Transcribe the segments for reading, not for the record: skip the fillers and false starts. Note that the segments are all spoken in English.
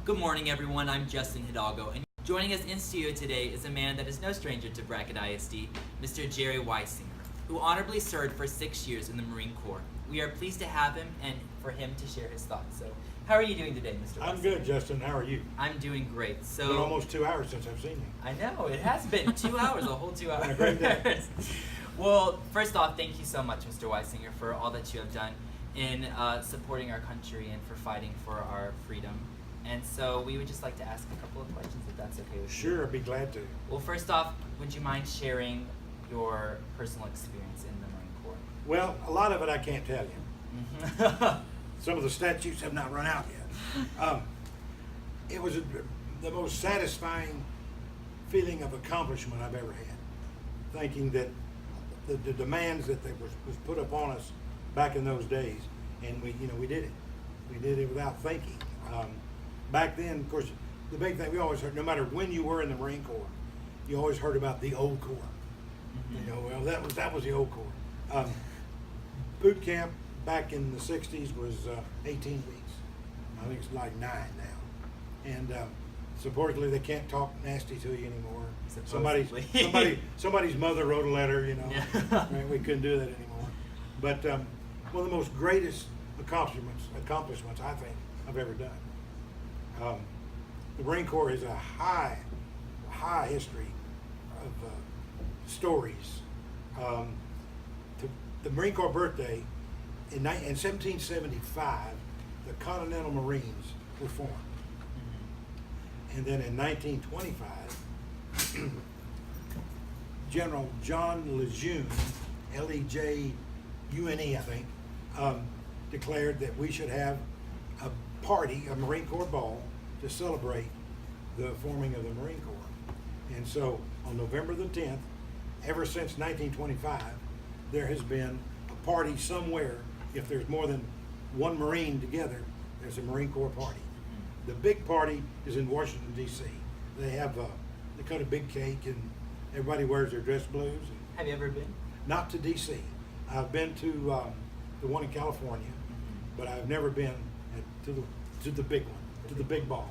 Good morning, everyone. I'm Justin Hidalgo, and joining us in studio today is a man that is no stranger to Brackett ISD, Mr. Jerry Weisinger, who honorably served for 6 years in the Marine Corps. We are pleased to have him and for him to share his thoughts. So, how are you doing today, Mr. Weisinger? I'm good, Justin. How are you? I'm doing great. It's been almost 2 hours since I've seen you. I know, it has been 2 hours, a whole 2 hours. Been a great day. Well, first off, thank you so much, Mr. Weisinger, for all that you have done in supporting our country and for fighting for our freedom. And so we would just like to ask a couple of questions, if that's okay with you. Sure, I'd be glad to. Well, first off, would you mind sharing your personal experience in the Marine Corps? Well, a lot of it I can't tell you. Some of the statutes have not run out yet. It was the most satisfying feeling of accomplishment I've ever had. Thinking that the demands that was put upon us back in those days, and we did it. We did it without thinking. Back then, of course, the big thing we always heard, no matter when you were in the Marine Corps, you always heard about the old Corps. Mm-hmm. Well, that was the old Corps. Boot camp back in the '60s was 18 weeks. I think it's like 9 now, and supposedly they can't talk nasty to you anymore. Somebody's mother wrote a letter. Yeah. Right? We couldn't do that anymore. But one of the most greatest accomplishments I think I've ever done. The Marine Corps has a high history of stories. The Marine Corps birthday in 1775, the Continental Marines were formed, and then in 1925, General John Lejeune, L-E-J-U-N-E, I think, declared that we should have a party, a Marine Corps ball, to celebrate the forming of the Marine Corps. And so on November the 10th, ever since 1925, there has been a party somewhere. If there's more than one Marine together, there's a Marine Corps party. The big party is in Washington, D.C. They cut a big cake and everybody wears their dress blues. Have you ever been? Not to D.C. I've been to the one in California, but I've never been to the big one, to the big ball.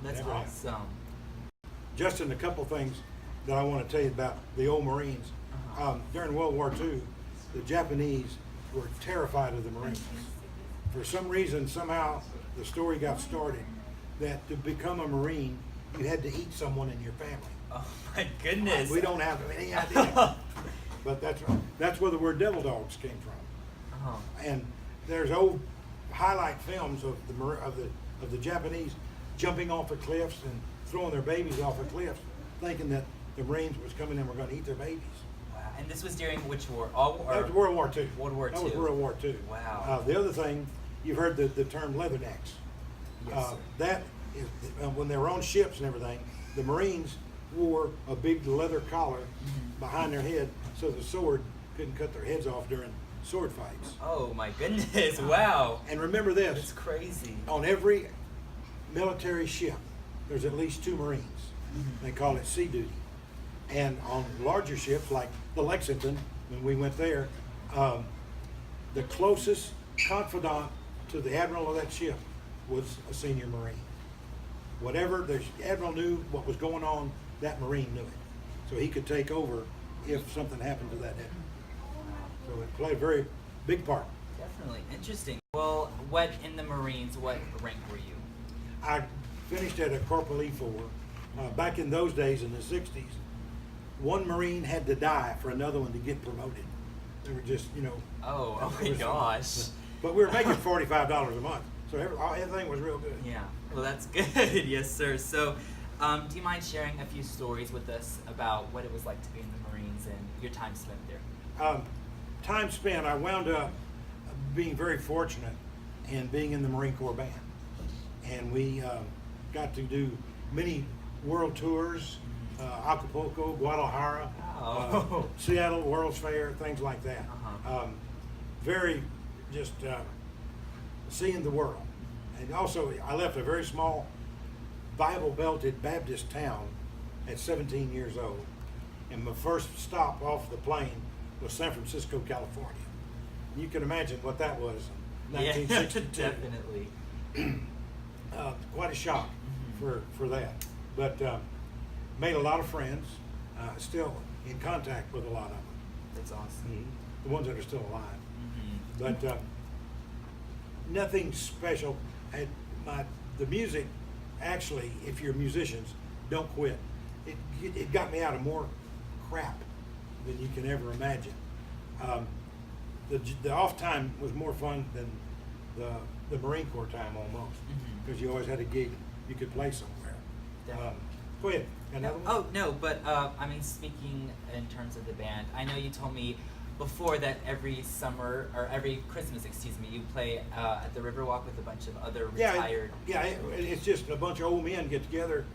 That's Never have. awesome. Justin, a couple things that I want to tell you about the old Marines. During World War II, the Japanese were terrified of the Marines. For some reason, somehow, the story got started that to become a Marine, you had to eat someone in your family. Oh my goodness. We don't have any idea. But that's where the word devil dogs came from. And there's old highlight films of the Japanese jumping off of cliffs and throwing their babies off of cliffs, thinking that the Marines was coming and were going to eat their babies. Wow. And this was during which war? That was World War II. World War II. That was World War II. Wow. The other thing, you've heard the term leathernecks. Yes, sir. That is when they were on ships and everything, the Marines wore a big leather collar behind their head so the sword couldn't cut their heads off during sword fights. Oh my goodness, wow. And remember this, That's crazy. on every military ship, there's at least 2 Marines. They call it sea duty. And on larger ships like the Lexington, when we went there, the closest confidant to the admiral of that ship was a senior Marine. Whatever the admiral knew what was going on, that Marine knew it. So he could take over if something happened to that admiral. So it played a very big part. Definitely. Interesting. Well, in the Marines, what rank were you? I finished at a Corporal E4. Back in those days, in the 60s, one Marine had to die for another one to get promoted. They were just, Oh my gosh. But we were making $45 a month, so everything was real good. Yeah. Well, that's good. Yes, sir. So, do you mind sharing a few stories with us about what it was like to be in the Marines and your time spent there? Time spent, I wound up being very fortunate in being in the Marine Corps band. And we got to do many world tours, Acapulco, Guadalajara, Seattle, World's Fair, things like that. Very just seeing the world. And also, I left a very small Bible-belted Baptist town at 17 years old. And my first stop off the plane was San Francisco, California. You can imagine what that was in 1962. Yeah, definitely. Quite a shock. for that. But made a lot of friends. Still in contact with a lot of them. That's awesome. The ones that are still alive. Mm-hmm. But nothing special. The music, actually, if you're musicians, don't quit. It got me out of more crap than you can ever imagine. The off time was more fun than the Marine Corps time almost, because you always had a gig you could play somewhere. Go ahead. Another one? Oh no, but I mean, speaking in terms of the band, I know you told me before that every summer or every Christmas, excuse me, you play at the Riverwalk with a bunch of other retired. Yeah, it's just a bunch of old men get together,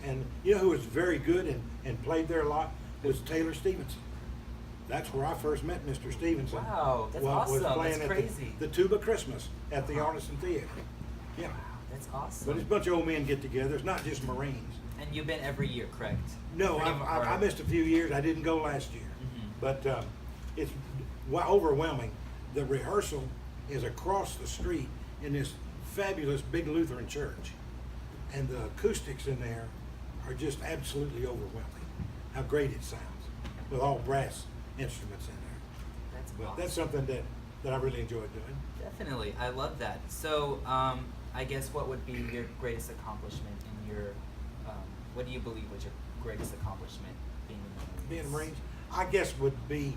and you know who was very good and played there a lot was Taylor Stevenson. That's where I first met Mr. Stevenson. Wow, that's awesome. Was playing That's crazy. at the Tuba Christmas at the Arneson Theater. Yeah. Wow, that's awesome. But it's a bunch of old men get together. It's not just Marines. And you've been every year, correct? No, I missed a few years. I didn't go last year. But it's overwhelming. The rehearsal is across the street in this fabulous big Lutheran church. And the acoustics in there are just absolutely overwhelming. How great it sounds with all brass instruments in there. That's But awesome. that's something that I really enjoyed doing. Definitely, I love that. So, I guess what would be your greatest accomplishment in your, what do you believe was your greatest accomplishment being in the Marines? Being a Marines, I guess would be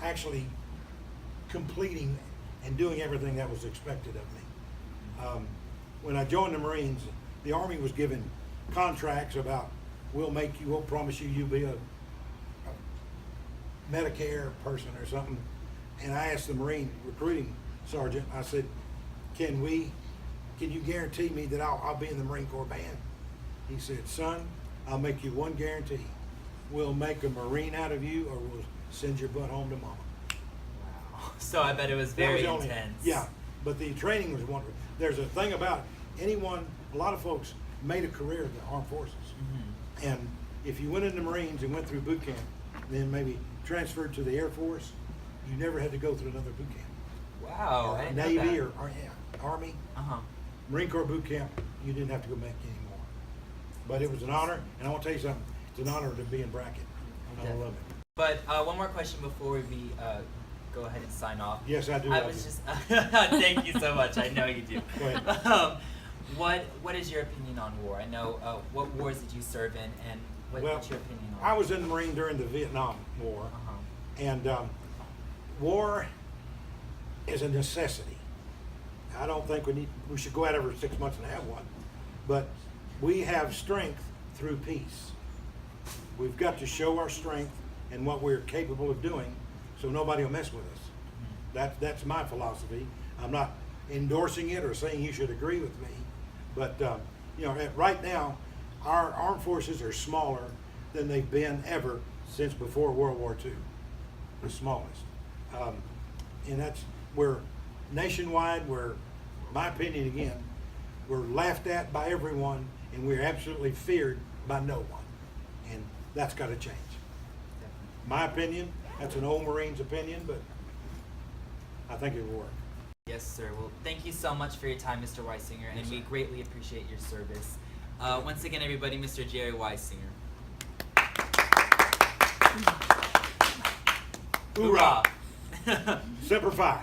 actually completing and doing everything that was expected of me. When I joined the Marines, the Army was given contracts about, we'll promise you'll be a Medicare person or something. And I asked the Marine recruiting sergeant, I said, can you guarantee me that I'll be in the Marine Corps band? He said, son, I'll make you one guarantee. We'll make a Marine out of you, or we'll send your butt home to mama. Wow. So I bet it was very intense. Yeah, but the training was wonderful. There's a thing about anyone, a lot of folks made a career in the armed forces. And if you went in the Marines and went through boot camp, then maybe transferred to the Air Force, you never had to go through another boot camp. Wow, I didn't know Navy that. or Army, Marine Corps boot camp, you didn't have to go back anymore. But it was an honor, and I want to tell you something. It's an honor to be in Brackett. I love it. But one more question before we go ahead and sign off. Yes, I do. I was just thank you so much. I know you do. Go ahead. What is your opinion on war? I know what wars did you serve in, and what's your opinion on? I was in the Marine during the Vietnam War, and war is a necessity. I don't think we should go out every 6 months and have one, but we have strength through peace. We've got to show our strength and what we're capable of doing, so nobody will mess with us. That's my philosophy. I'm not endorsing it or saying you should agree with me, but right now, our armed forces are smaller than they've been ever since before World War II, the smallest. And we're nationwide, my opinion again, we're laughed at by everyone, and we're absolutely feared by no one. And that's got to change. My opinion, that's an old Marine's opinion, but I think it will work. Yes, sir. Well, thank you so much for your time, Mr. Weisinger, and we greatly appreciate your service. Once again, everybody, Mr. Jerry Weisinger. Hoorah! Hoorah! Semper Fi.